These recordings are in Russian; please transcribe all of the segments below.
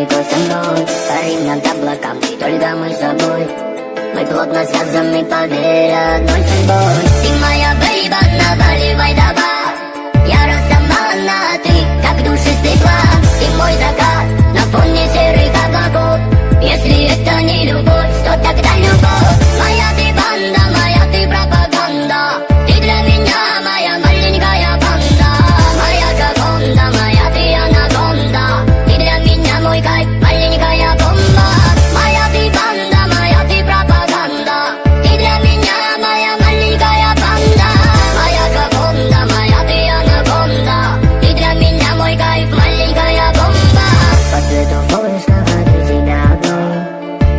далеко со мной. Парим над облаками, только мы с собой. Мы плотно связаны, поверь, одной судьбой. Ты моя бейба, наваливай давай. Я растамана, ты как душистый план. Ты мой закат на фоне серых облаков. Если это не любовь, что тогда любовь? Моя ты банда, моя ты пропаганда. Ты для меня моя маленькая банда. Моя джаконда, моя ты анаконда. Ты для меня мой кайф, маленькая бомба. Моя ты банда, моя ты пропаганда. Ты для меня моя маленькая банда. Моя джаконда, моя ты анаконда. Ты для меня мой кайф, маленькая бомба. По свету поиска ты тебя одной.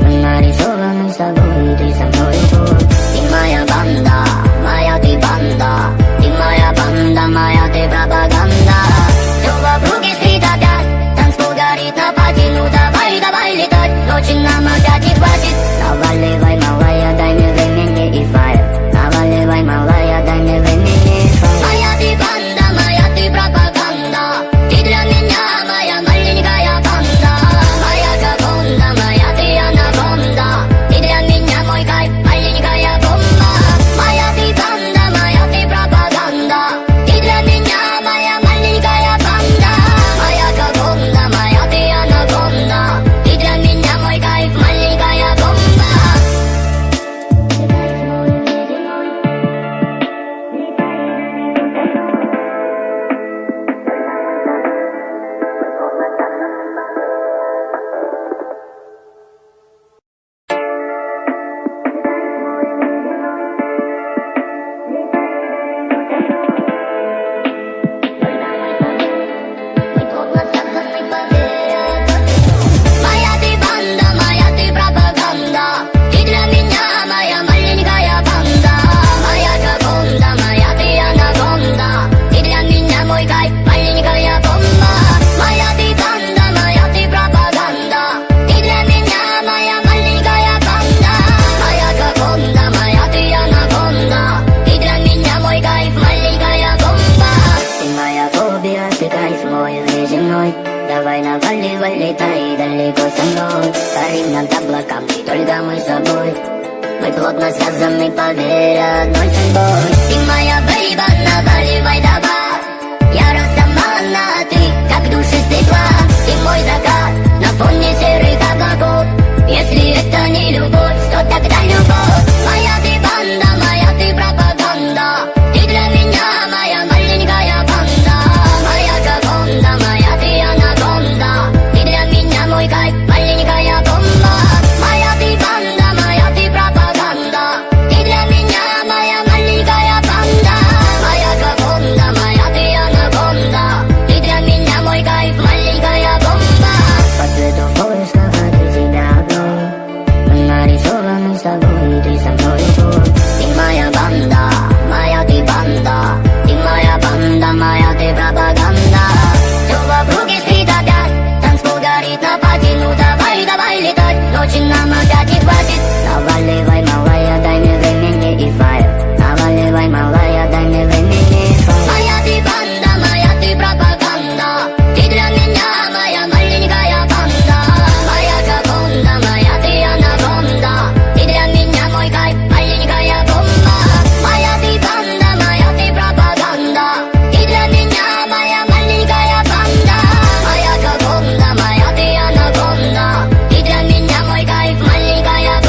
Мы нарисованы с тобой, ты со мной любовь. Ты моя банда, моя ты банда. Ты моя банда, моя ты пропаганда. Все вокруг искрит опять, танцпол горит на пати. Ну давай, давай летать, ночи нам опять не хватит. Наваливай, малая, дай мне времени и фаер. Наваливай, малая, дай мне времени и фаер. Моя ты банда, моя ты пропаганда. Ты для меня моя маленькая банда. Моя джаконда, моя ты анаконда. Ты для меня мой кайф, маленькая бомба. Моя ты банда, моя ты пропаганда. Ты для меня моя маленькая банда. Моя джаконда, моя ты анаконда. Ты для меня мой кайф, маленькая бомба. Моя ты банда, моя ты пропаганда. Ты для меня моя маленькая банда. Моя джаконда, моя ты анаконда. Ты для меня мой кайф, маленькая бомба. Моя ты банда, моя ты пропаганда. Ты для меня моя маленькая банда. Моя джаконда, моя ты анаконда. Ты для меня мой кайф, маленькая бомба. Ты моя фобия, ты кайф мой внеземной. Давай наваливай, летай далеко со мной. Парим над облаками, только мы с собой. Мы плотно связаны, поверь, одной судьбой. Ты моя бейба, наваливай давай. Я растамана, ты как душистый план. Ты мой закат на фоне серых облаков. Если это не любовь, что тогда любовь? Моя ты банда, моя ты пропаганда. Ты для меня моя маленькая банда. Моя джаконда, моя ты анаконда. Ты для меня мой кайф, маленькая бомба. Моя ты банда, моя ты пропаганда. Ты для меня моя маленькая банда. Моя джаконда, моя ты анаконда. Ты для меня мой кайф, маленькая бомба. По свету поиска ты тебя одной. Мы нарисованы с тобой, ты со мной любовь. Ты моя банда, моя ты банда. Ты моя банда, моя ты пропаганда. Все вокруг искрит опять, танцпол горит на пати. Ну давай, давай летать, ночи нам опять не хватит. Наваливай, малая, дай мне времени и фаер. Наваливай, малая, дай мне времени и фаер. Моя ты банда, моя ты пропаганда. Ты для меня моя маленькая банда. Моя джаконда, моя ты анаконда. Ты для меня мой кайф, маленькая бомба. Моя ты банда, моя ты пропаганда. Ты для меня моя маленькая банда. Моя джаконда, моя ты анаконда. Ты для меня мой кайф, маленькая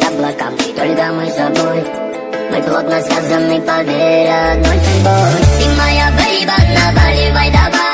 облакам, и только мы с собой. Мы плотно связаны, поверь, одной судьбой. Ты моя бейба, наваливай давай.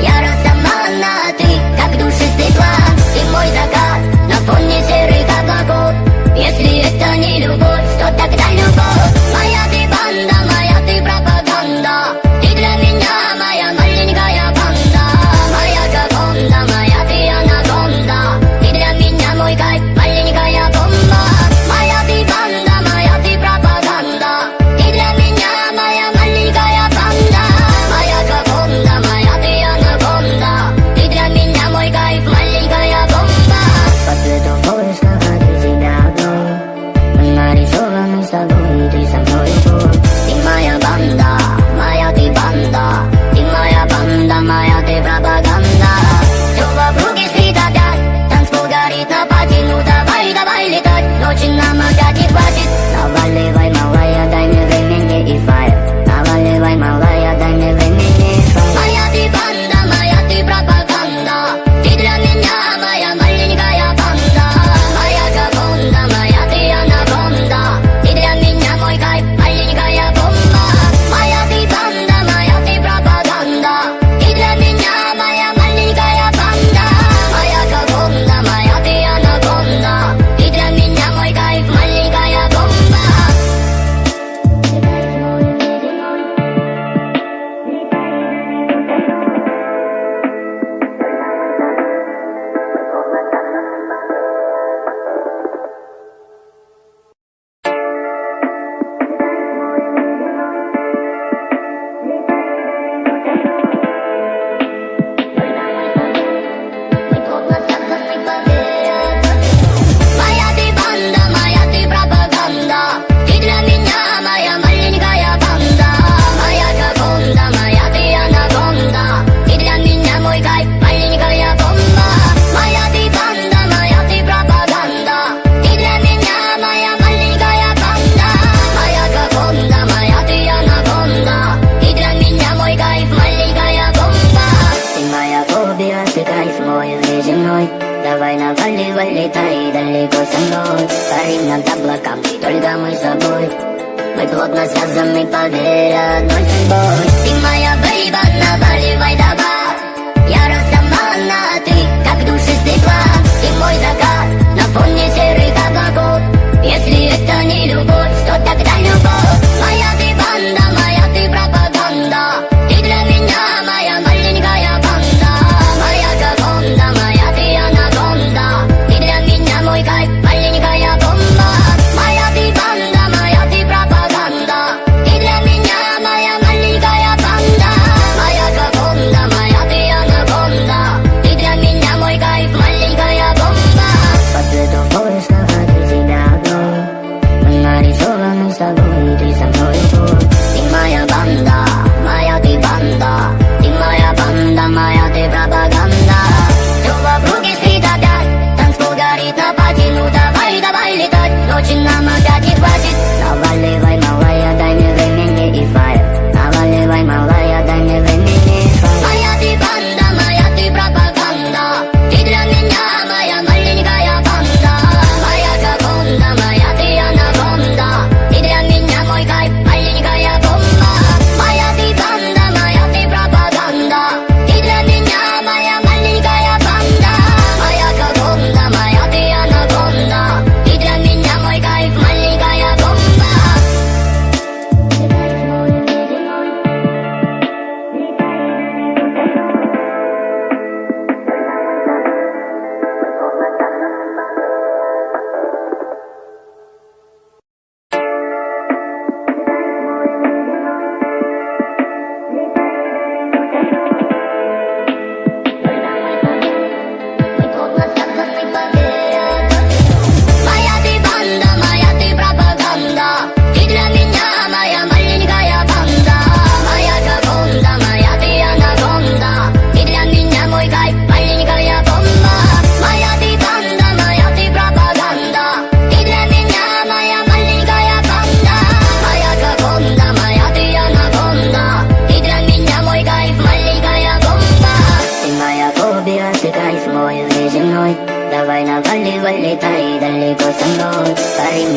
Я растамана, а ты как душистый план. Ты мой закат на фоне серых облаков. Если это не любовь, что тогда любовь? Моя ты банда, моя ты пропаганда. Ты для меня моя маленькая банда. Моя джаконда, моя ты анаконда. Ты для меня мой кайф, маленькая бомба. Моя ты банда, моя ты пропаганда. Ты для меня моя маленькая банда. Моя джаконда, моя ты анаконда. Ты для меня мой кайф, маленькая бомба. По свету в поисках ты тебя одной. Мы нарисованы с тобой, ты со мной любовь. Ты моя банда, моя ты банда. Ты моя банда, моя ты пропаганда. Все вокруг искрит опять, танцпол горит на пати. Ну давай, давай летать, ночи нам опять не хватит. Наваливай, малая, дай мне времени и фаер. Наваливай, малая, дай мне времени и фаер. Моя ты банда, моя ты пропаганда. Ты для меня моя маленькая банда. Моя джаконда, моя ты анаконда. Ты для меня мой кайф, маленькая бомба. Моя ты банда, моя ты пропаганда. Ты для меня моя маленькая банда. Моя джаконда, моя ты анаконда. Ты для меня мой кайф, маленькая бомба. Моя ты банда, моя ты пропаганда. Ты для меня моя маленькая банда. Моя джаконда, моя ты анаконда. Ты для меня мой кайф, маленькая бомба. Моя ты банда, моя ты пропаганда. Ты для меня моя маленькая банда. Моя джаконда, моя ты анаконда. Ты для меня мой кайф, маленькая бомба. Ты моя фобия, ты кайф мой внеземной. Давай наваливай, летай далеко со мной. Парим над облаками, только мы с собой. Мы плотно связаны, поверь, одной судьбой. Ты моя бейба, наваливай давай. Я растамана, а ты как душистый план. Ты мой закат на фоне серых облаков. Если это не любовь, что тогда любовь? Моя ты банда, моя ты пропаганда. Ты для меня моя маленькая банда. Моя джаконда, моя ты анаконда. Ты для меня мой кайф, маленькая бомба. Моя ты банда, моя ты пропаганда. Ты для меня моя маленькая банда. Моя джаконда, моя ты анаконда. Ты для меня мой кайф, маленькая бомба.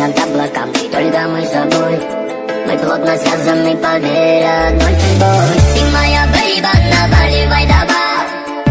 над облаками, только мы с собой. Мы плотно связаны, поверь, одной судьбой. Ты моя бейба, наваливай давай.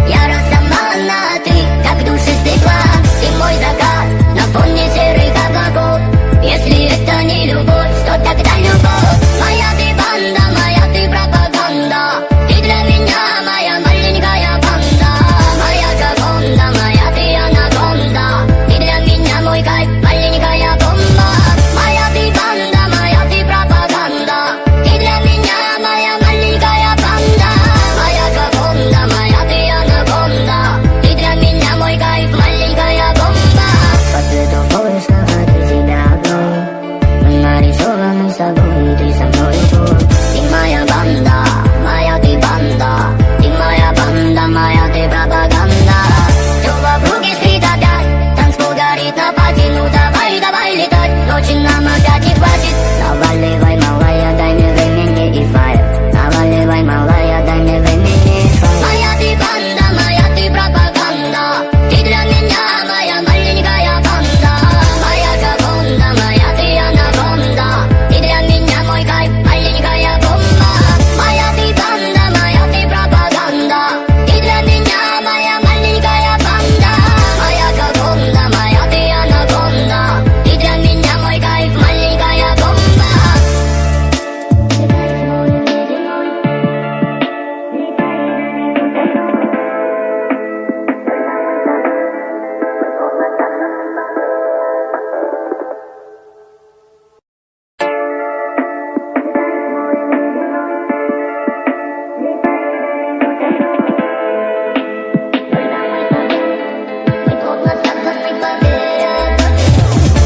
Я растамана, ты как душистый план. Ты мой закат на фоне серых облаков. Если это не любовь, то тогда любовь. Моя ты банда, моя ты пропаганда. Ты для меня моя маленькая банда. Моя джаконда, моя ты анаконда. Ты для меня мой кайф, маленькая бомба. Моя ты банда, моя ты пропаганда. Ты для меня моя маленькая банда. Моя джаконда, моя ты анаконда. Ты для меня мой кайф, маленькая бомба. По свету поиска ты себя одной. Мы нарисованы с тобой, ты со мной любовь. Ты моя банда, моя ты банда. Ты моя банда, моя ты пропаганда. Все вокруг искрит опять, танцпол горит на пати. Ну давай, давай летать, ночи нам опять не хватит. Наваливай, малая, дай мне времени и фаер. Наваливай, малая, дай мне времени и фаер. Моя ты банда, моя ты пропаганда. Ты для меня моя маленькая банда. Моя джаконда, моя ты анаконда. Ты для меня мой кайф, маленькая бомба. Моя ты банда, моя ты пропаганда. Ты для меня моя маленькая банда. Моя джаконда, моя ты анаконда. Ты для меня мой кайф, маленькая бомба.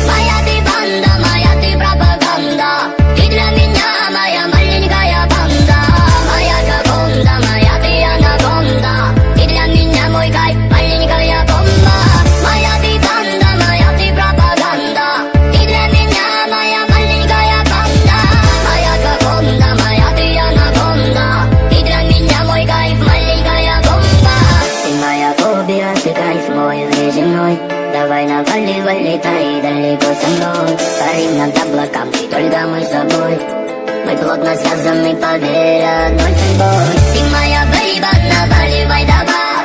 Моя ты банда, моя ты пропаганда. Ты для меня моя маленькая банда. Моя джаконда, моя ты анаконда. Ты для меня мой кайф, маленькая бомба. Моя ты банда, моя ты пропаганда. Ты для меня моя маленькая банда. Моя джаконда, моя ты анаконда. Ты для меня мой кайф, маленькая бомба. Ты моя фобия, ты кайф мой внеземной. Давай наваливай, летай далеко со мной. Парим над облаками, только мы с собой. Мы плотно связаны, поверь, одной судьбой. Ты моя бейба, наваливай давай.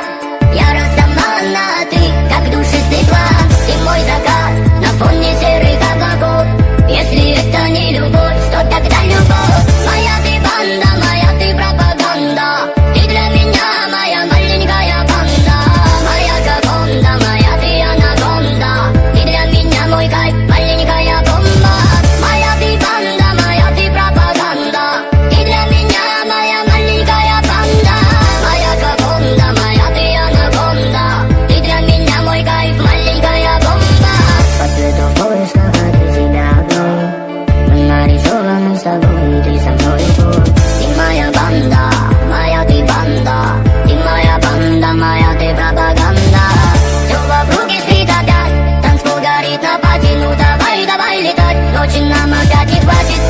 Я растамана, ты как душистый план. Ты мой закат на фоне серых облаков. Если это не любовь, то тогда любовь. Моя ты банда, моя ты пропаганда. Ты для меня моя маленькая банда. Моя джаконда, моя ты анаконда. Ты для меня мой кайф, маленькая бомба. Моя ты банда, моя ты пропаганда. Ты для меня моя маленькая банда. Моя джаконда, моя ты анаконда. Ты для меня мой кайф, маленькая бомба. По свету поиска ты себя одной. Мы нарисованы с тобой, ты со мной любовь. Ты моя банда, моя ты банда. Ты моя банда, моя ты пропаганда. Все вокруг искрит опять, танцпол горит на пати. Ну давай, давай летать, ночи нам опять не хватит.